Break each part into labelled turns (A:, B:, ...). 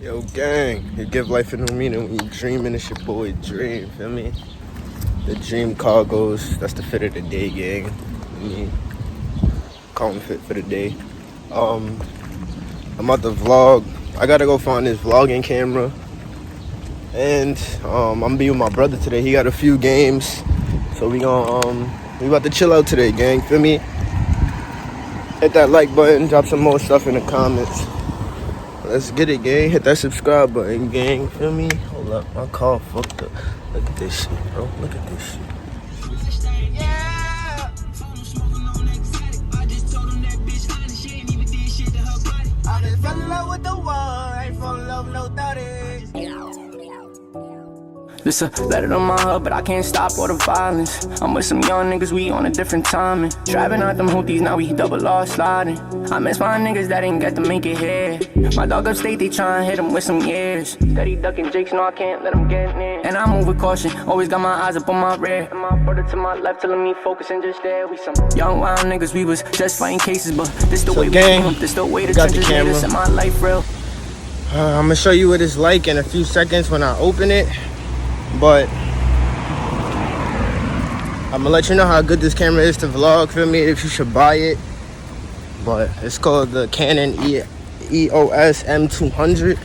A: Yo, gang, you give life a new meaning when you dreaming. It's your boy Dream, feel me? The Dream Cargos, that's the fit of the day, gang. I mean, call me fit for the day. I'm about to vlog. I gotta go find this vlogging camera. And I'm gonna be with my brother today. He got a few games. So we about to chill out today, gang, feel me? Hit that like button, drop some more stuff in the comments. Let's get it, gang. Hit that subscribe button, gang. Feel me? Hold up, my car fucked up. Look at this shit, bro. Look at this shit. Yeah. I just fell in love with the one. I ain't fall in love with no 30s.
B: This a letter to my hub, but I can't stop all the violence. I'm with some young niggas, we on a different timing. Driving out them hooties, now we double law sliding. I miss my niggas that ain't got to make it here. My dog upstate, they tryna hit him with some years. Steady ducking jakes, no I can't let him get near. And I move with caution, always got my eyes up on my rear. And my brother to my left telling me focus and just there. We some young wild niggas, we was just fighting cases, but this the way we came, this the way the trenches made us in my life real.
A: I'm gonna show you what it's like in a few seconds when I open it. But I'm gonna let you know how good this camera is to vlog, feel me, if you should buy it. But it's called the Canon EOS M200.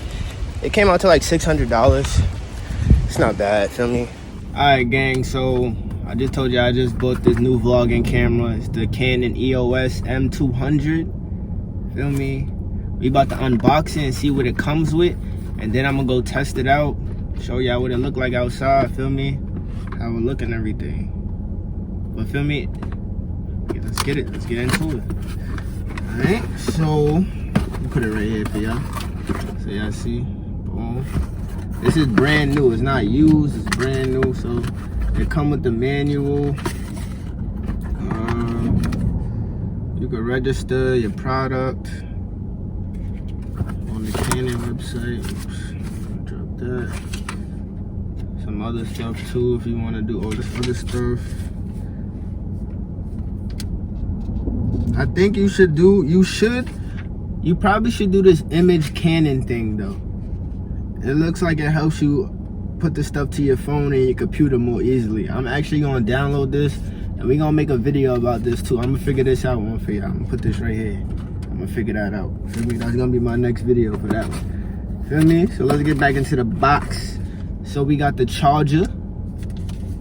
A: It came out to like $600. It's not bad, feel me? Alright, gang, so I just told you I just bought this new vlogging camera. It's the Canon EOS M200. Feel me? We about to unbox it and see what it comes with, and then I'm gonna go test it out. Show y'all what it look like outside, feel me? How it look and everything. But feel me? Okay, let's get it. Let's get into it. Alright, so I'll put it right here for y'all. So y'all see. Boom. This is brand new. It's not used, it's brand new. So it come with the manual. You can register your product on the Canon website. Oops, drop that. Some other stuff too if you want to do all this other stuff. I think you probably should do this image Canon thing though. It looks like it helps you put the stuff to your phone and your computer more easily. I'm actually gonna download this and we're gonna make a video about this too. I'm gonna figure this out one for y'all. I'm gonna put this right here. I'm gonna figure that out. Feel me? That's gonna be my next video for that one. Feel me? So let's get back into the box. So we got the charger.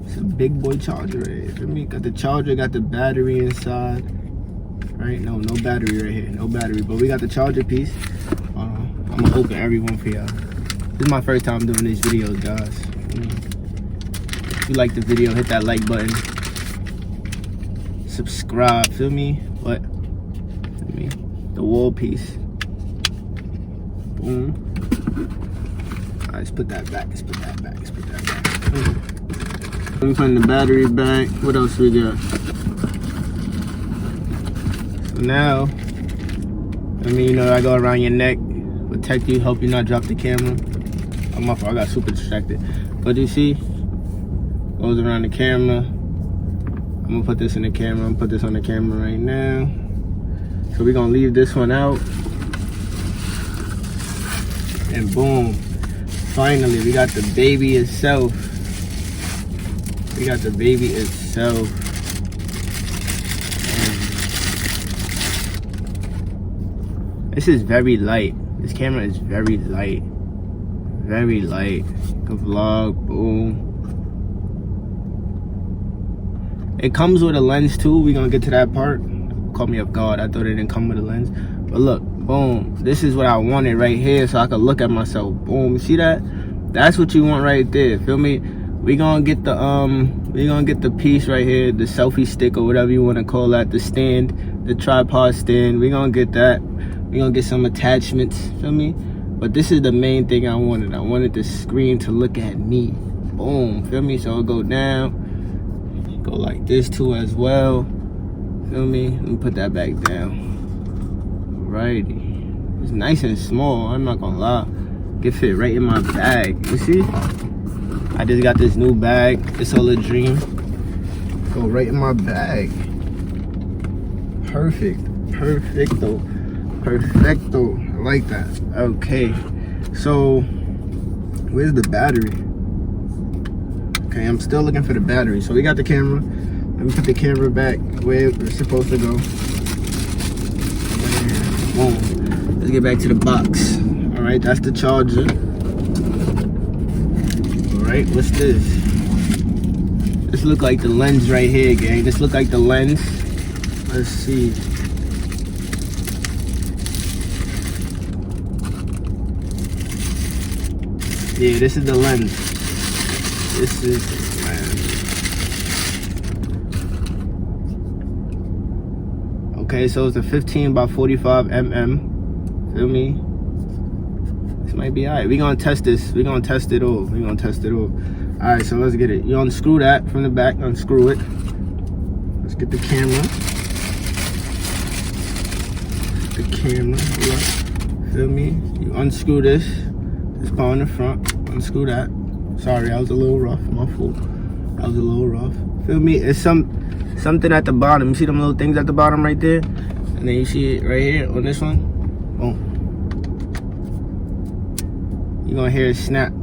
A: It's a big boy charger right here. Feel me? Got the charger, got the battery inside. Right? No battery right here. No battery. But we got the charger piece. I'm gonna open every one for y'all. This is my first time doing these videos, guys. If you like the video, hit that like button. Subscribe. Feel me? What? Feel me? The wall piece. Boom. Let's put that back. Let's put that back. Let's put that back. Let me put the battery back. What else we got? So now, I go around your neck, protect you, help you not drop the camera. Oh, my fault, I got super distracted. But you see, goes around the camera. I'm gonna put this in the camera. I'm gonna put this on the camera right now. So we're gonna leave this one out. And boom. Finally, we got the baby itself. We got the baby itself. This is very light. This camera is very light. Very light. Good vlog, boom. It comes with a lens too. We're gonna get to that part. Caught me off guard. I thought it didn't come with a lens. But look, boom. This is what I wanted right here so I could look at myself. Boom. You see that? That's what you want right there. Feel me? We gonna get the piece right here, the selfie stick or whatever you want to call that, the stand, the tripod stand. We gonna get that. We gonna get some attachments. Feel me? But this is the main thing I wanted. I wanted the screen to look at me. Boom. Feel me? So it'll go down. Go like this too as well. Feel me? Let me put that back down. Alrighty. It's nice and small. I'm not gonna lie. It fit right in my bag. You see? I just got this new bag. It's all a dream. Go right in my bag. Perfect. Perfecto. Perfecto. I like that. Okay. So where's the battery? Okay, I'm still looking for the battery. So we got the camera. Let me put the camera back where it's supposed to go. Boom. Let's get back to the box. All right, that's the charger. All right, what's this? This look like the lens right here, gang. This look like the lens. Let's see. Yeah, this is the lens. This is the lens. Okay, so it's a 15 by 45 mm. Feel me? This might be alright. We're gonna test this. We're gonna test it all. We're gonna test it all. Alright, so let's get it. You unscrew that from the back. Unscrew it. Let's get the camera. The camera. Feel me? You unscrew this. This part in the front. Unscrew that. Sorry, I was a little rough. My fault. I was a little rough. Feel me? It's something at the bottom. You see them little things at the bottom right there? And then you see it right here on this one. Boom. You're gonna hear it snap.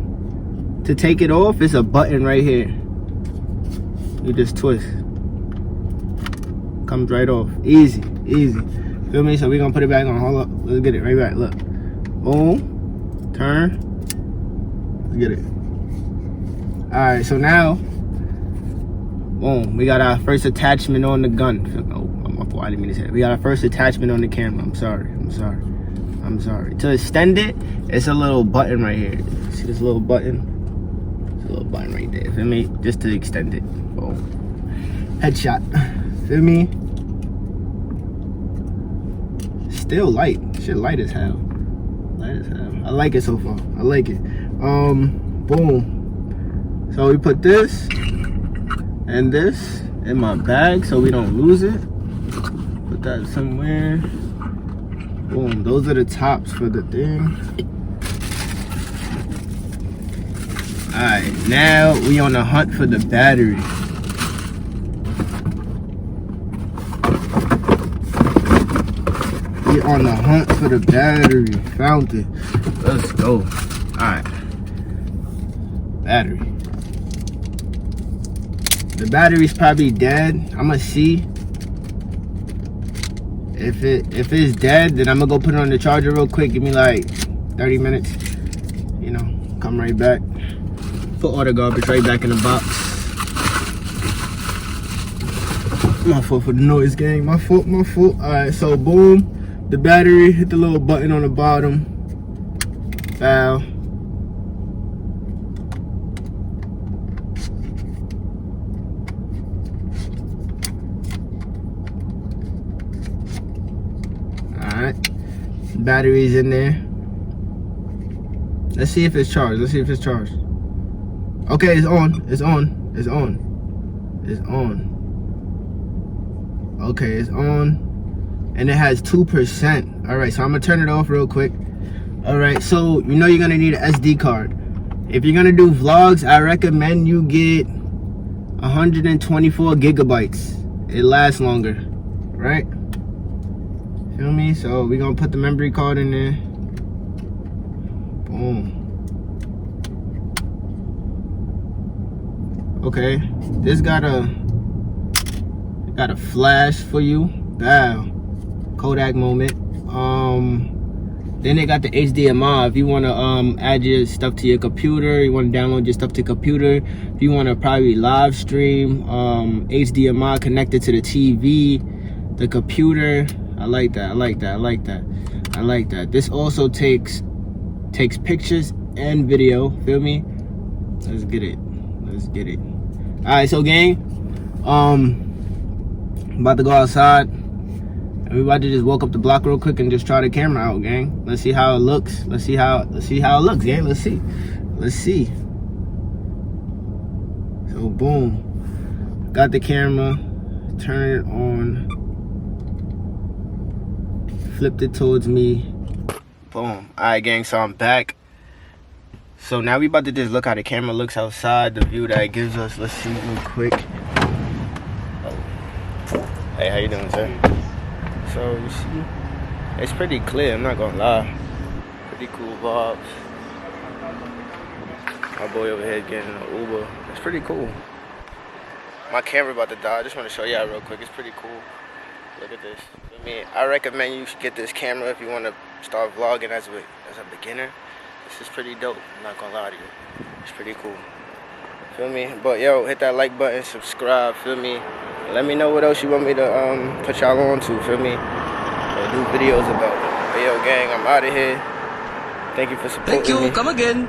A: To take it off, it's a button right here. You just twist. Comes right off. Easy, easy. Feel me? So we're gonna put it back on. Hold up. Let's get it right back. Look. Boom. Turn. Let's get it. Alright, so now, boom, we got our first attachment on the gun. Oh, my fault, I didn't mean to say that. We got our first attachment on the camera. I'm sorry. To extend it, it's a little button right here. See this little button? It's a little button right there, feel me? Just to extend it. Boom. Headshot. Feel me? Still light. Shit light as hell. Light as hell. I like it so far. I like it. Boom. So we put this and this in my bag so we don't lose it. Put that somewhere. Boom. Those are the tops for the thing. Alright, now we on the hunt for the battery. We on the hunt for the battery. Found it. Let's go. Alright. Battery. The battery's probably dead. I'ma see. If it's dead, then I'm gonna go put it on the charger real quick. Give me like 30 minutes. You know, come right back. Put all the garbage right back in the box. My fault for the noise, gang. My fault. Alright, so boom. The battery, hit the little button on the bottom. Foul. Alright. Battery's in there. Let's see if it's charged. Okay, it's on. Okay, it's on. And it has 2%. Alright, so I'm gonna turn it off real quick. Alright, so you know you're gonna need an SD card. If you're gonna do vlogs, I recommend you get 124 gigabytes. It lasts longer, right? Feel me? So we're gonna put the memory card in there. Boom. Okay, this got a flash for you. Wow. Kodak moment. Then they got the HDMI. If you want to add your stuff to your computer, you want to download your stuff to your computer, if you want to probably live stream, HDMI connected to the TV, the computer. I like that. This also takes pictures and video. Feel me? Let's get it. All right, so gang, I'm about to go outside. We about to just walk up the block real quick and just try the camera out, gang. Let's see how it looks. Let's see how it looks, gang. Let's see. So boom, got the camera, turn it on, flipped it towards me. Boom. All right, gang. So I'm back. So now we about to just look how the camera looks outside, the view that it gives us. Let's see real quick. Oh. Hey, how you doing, sir? So you see, it's pretty clear, I'm not gonna lie. Pretty cool vibes. My boy over here getting an Uber. It's pretty cool. My camera about to die. I just want to show y'all real quick. It's pretty cool. Look at this. I mean, I recommend you should get this camera if you want to start vlogging as a beginner. This is pretty dope. I'm not gonna lie to you. It's pretty cool. Feel me? But yo, hit that like button, subscribe. Feel me? Let me know what else you want me to put y'all on to. Feel me? Or do videos about. But yo, gang, I'm out of here. Thank you for supporting me.
C: Thank you. Come again.